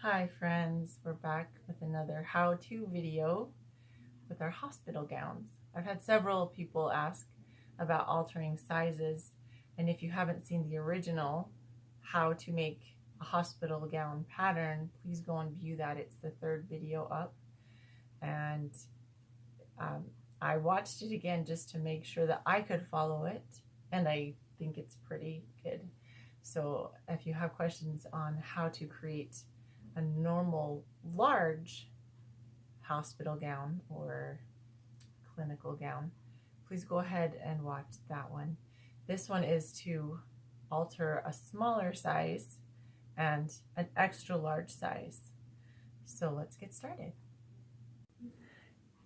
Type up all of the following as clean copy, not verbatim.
Hi friends, we're back with another how-to video with our hospital gowns. I've had several people ask about altering sizes, and if you haven't seen the original how to make a hospital gown pattern, please go and view that. It's the third video up, and I watched it again just to make sure that I could follow it, and I think it's pretty good. So if you have questions on how to create a normal large hospital gown or clinical gown, please go ahead and watch that one. This one is to alter a smaller size and an extra large size. So let's get started.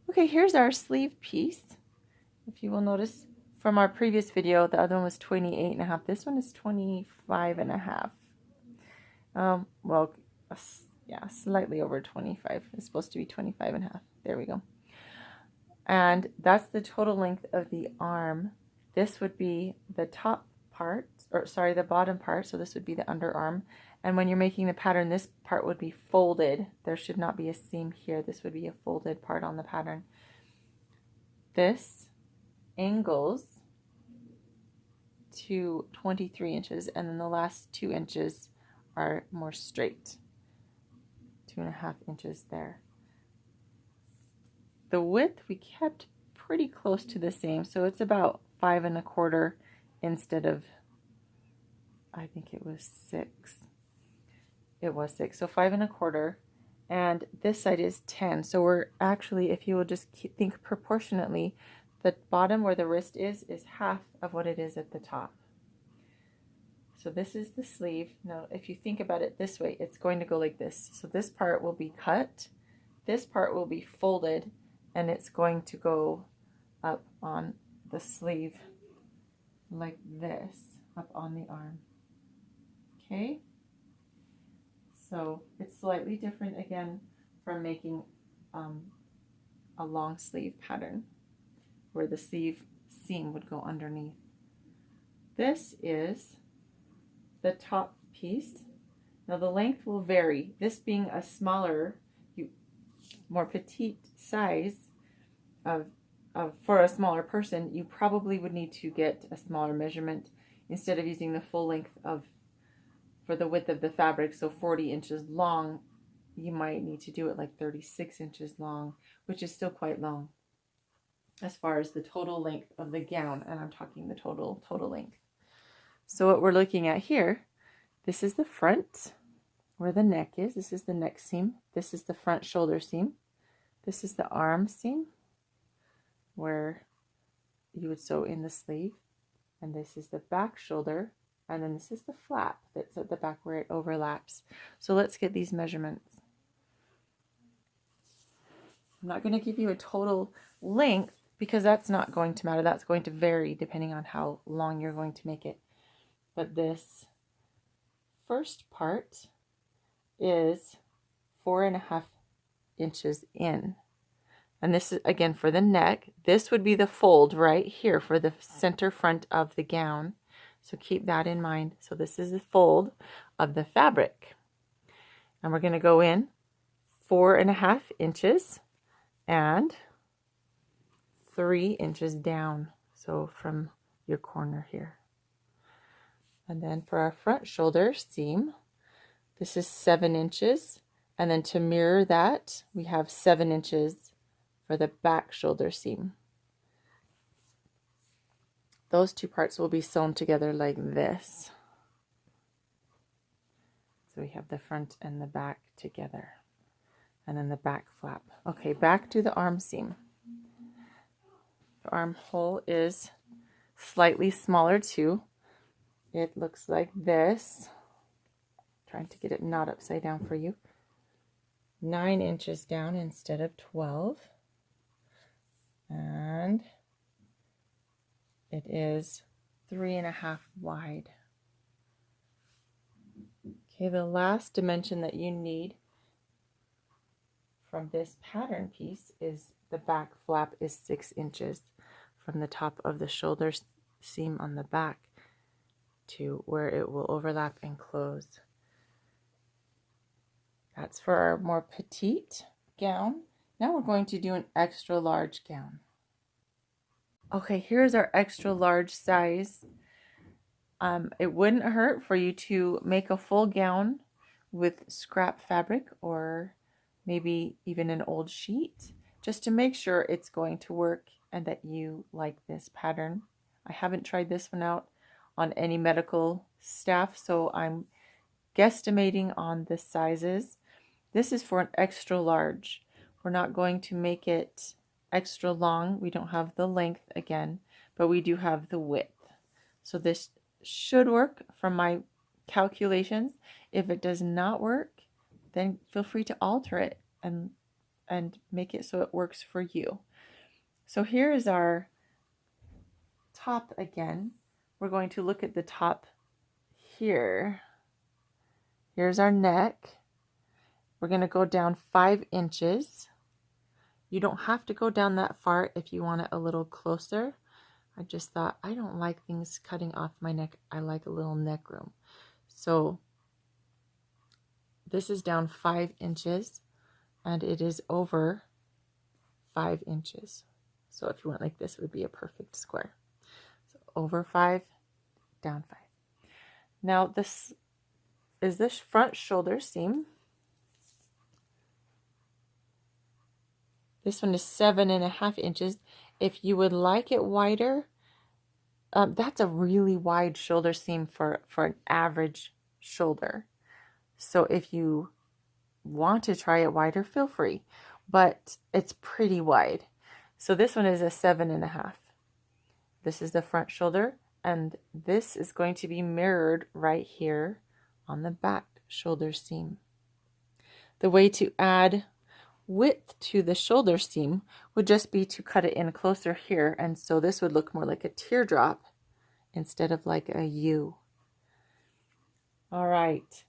Okay, here's our sleeve piece. If you will notice from our previous video, the other one was 28.5. This one is 25.5. Well, yeah, slightly over 25. It's supposed to be 25.5. There we go. And that's the total length of the arm. This would be the top part, or sorry, the bottom part. So this would be the underarm. And when you're making the pattern, this part would be folded. There should not be a seam here. This would be a folded part on the pattern. This angles to 23 inches, and then the last 2 inches are more straight. 2.5 inches there. The width we kept pretty close to the same, so it's about 5.25 instead of, I think it was 6. It was 6, so 5.25, and this side is 10. So we're actually, if you will just think proportionately, the bottom where the wrist is half of what it is at the top. So this is the sleeve. Now, if you think about it this way, it's going to go like this. So this part will be cut, this part will be folded, and it's going to go up on the sleeve like this, up on the arm. Okay? So it's slightly different again from making a long sleeve pattern where the sleeve seam would go underneath. This is the top piece. Now the length will vary. This being a smaller, more petite size for a smaller person, you probably would need to get a smaller measurement instead of using the full length for the width of the fabric, so 40 inches long, you might need to do it like 36 inches long, which is still quite long as far as the total length of the gown, and I'm talking the total length. So what we're looking at here, this is the front where the neck is. This is the neck seam. This is the front shoulder seam. This is the arm seam where you would sew in the sleeve, and this is the back shoulder, and then this is the flap that's at the back where it overlaps. So let's get these measurements. I'm not going to give you a total length because that's not going to matter. That's going to vary depending on how long you're going to make it. But this first part is 4.5 inches in. And this is, again, for the neck. This would be the fold right here for the center front of the gown. So keep that in mind. So this is the fold of the fabric. And we're going to go in 4.5 inches and 3 inches down. So from your corner here. And then for our front shoulder seam, this is 7 inches. And then to mirror that, we have 7 inches for the back shoulder seam. Those two parts will be sewn together like this. So we have the front and the back together. And then the back flap. Okay, back to the arm seam. The armhole is slightly smaller too. It looks like this. Trying to get it not upside down for you. 9 inches down instead of 12. And it is 3.5 wide. Okay, the last dimension that you need from this pattern piece is the back flap is 6 inches from the top of the shoulder seam on the back to where it will overlap and close. That's for our more petite gown. Now we're going to do an extra large gown. Okay, here's our extra large size. It wouldn't hurt for you to make a full gown with scrap fabric or maybe even an old sheet, just to make sure it's going to work and that you like this pattern. I haven't tried this one out on any medical staff, so I'm guesstimating on the sizes. This is for an extra large. We're not going to make it extra long. We don't have the length again, but we do have the width. So this should work from my calculations. If it does not work, then feel free to alter it and make it so it works for you. So here is our top again. We're going to look at the top here. Here's our neck. We're going to go down 5 inches. You don't have to go down that far if you want it a little closer. I just thought, I don't like things cutting off my neck. I like a little neck room. So this is down 5 inches and it is over 5 inches. So if you went like this, it would be a perfect square. So over 5, down 5. Now this is this front shoulder seam. This one is 7.5 inches. If you would like it wider, that's a really wide shoulder seam for an average shoulder. So if you want to try it wider, feel free, but it's pretty wide. So this one is a 7.5. This is the front shoulder, and this is going to be mirrored right here on the back shoulder seam. The way to add width to the shoulder seam would just be to cut it in closer here, and so this would look more like a teardrop instead of like a U. All right,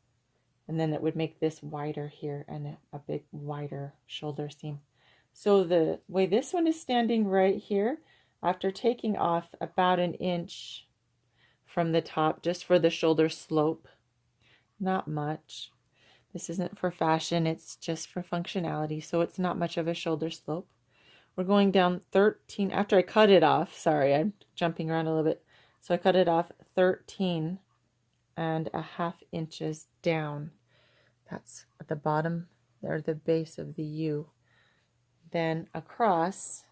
and then it would make this wider here and a big wider shoulder seam. So the way this one is standing right here, after taking off about 1 inch from the top just for the shoulder slope, not much. This isn't for fashion, it's just for functionality, so it's not much of a shoulder slope. We're going down 13, after I cut it off, sorry, I'm jumping around a little bit. So I cut it off 13.5 inches down. That's at the bottom, or the base of the U. Then across,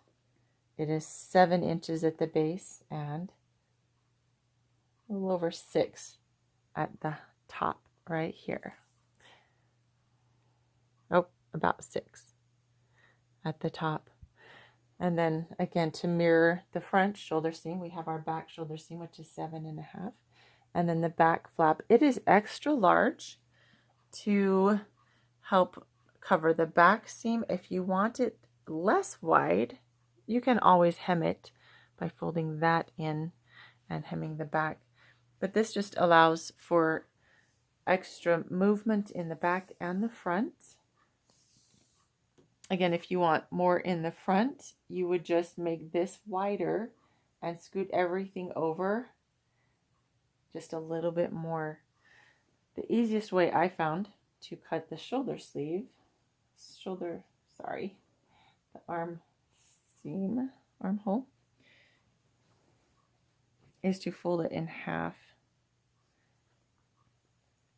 it is 7 inches at the base and a little over 6 at the top right here. Oh, about 6 at the top. And then again, to mirror the front shoulder seam, we have our back shoulder seam, which is 7.5. And then the back flap, it is extra large to help cover the back seam. If you want it less wide, you can always hem it by folding that in and hemming the back. But this just allows for extra movement in the back and the front. Again, if you want more in the front, you would just make this wider and scoot everything over just a little bit more. The easiest way I found to cut the the arm seam, armhole, is to fold it in half.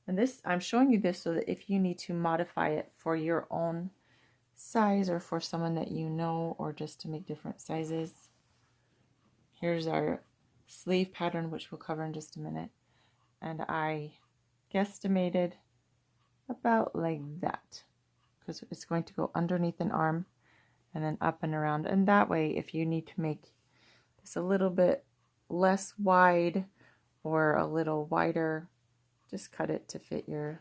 And this, I'm showing you this so that if you need to modify it for your own size or for someone that you know, or just to make different sizes. Here's our sleeve pattern, which we'll cover in just a minute. And I guesstimated about like that, because it's going to go underneath an arm and then up and around. And that way, if you need to make this a little bit less wide or a little wider, just cut it to fit your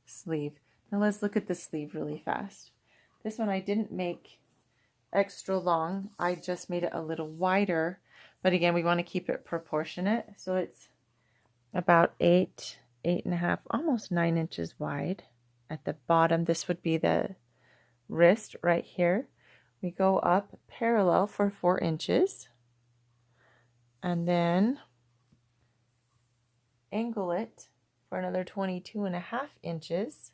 sleeve. Now let's look at the sleeve really fast. This one I didn't make extra long. I just made it a little wider. But again, we want to keep it proportionate. So it's about 8.5, almost 9 inches wide at the bottom. This would be the wrist right here. We go up parallel for 4 inches. And then angle it for another 22.5 inches.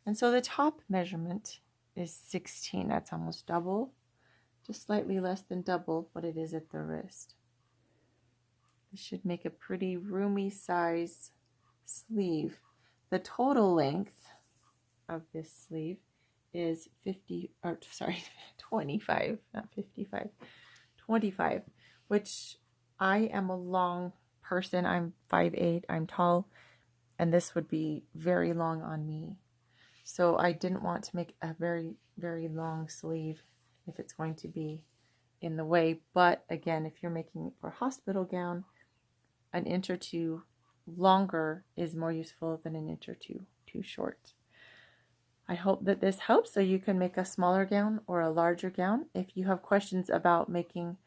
And so the top measurement is 16. That's almost double, just slightly less than double what it is at the wrist. This should make a pretty roomy size sleeve. The total length of this sleeve is 25, not 55, 25, which I am a long person. I'm 5'8", I'm tall, and this would be very long on me. So I didn't want to make a very, very long sleeve if it's going to be in the way. But again, if you're making it for a hospital gown, an inch or two longer is more useful than an inch or two too short. I hope that this helps so you can make a smaller gown or a larger gown. If you have questions about making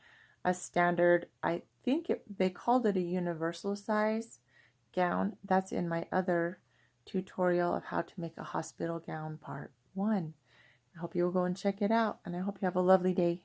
a standard, I think they called it a universal size gown. That's in my other tutorial of how to make a hospital gown part 1. I hope you will go and check it out, and I hope you have a lovely day.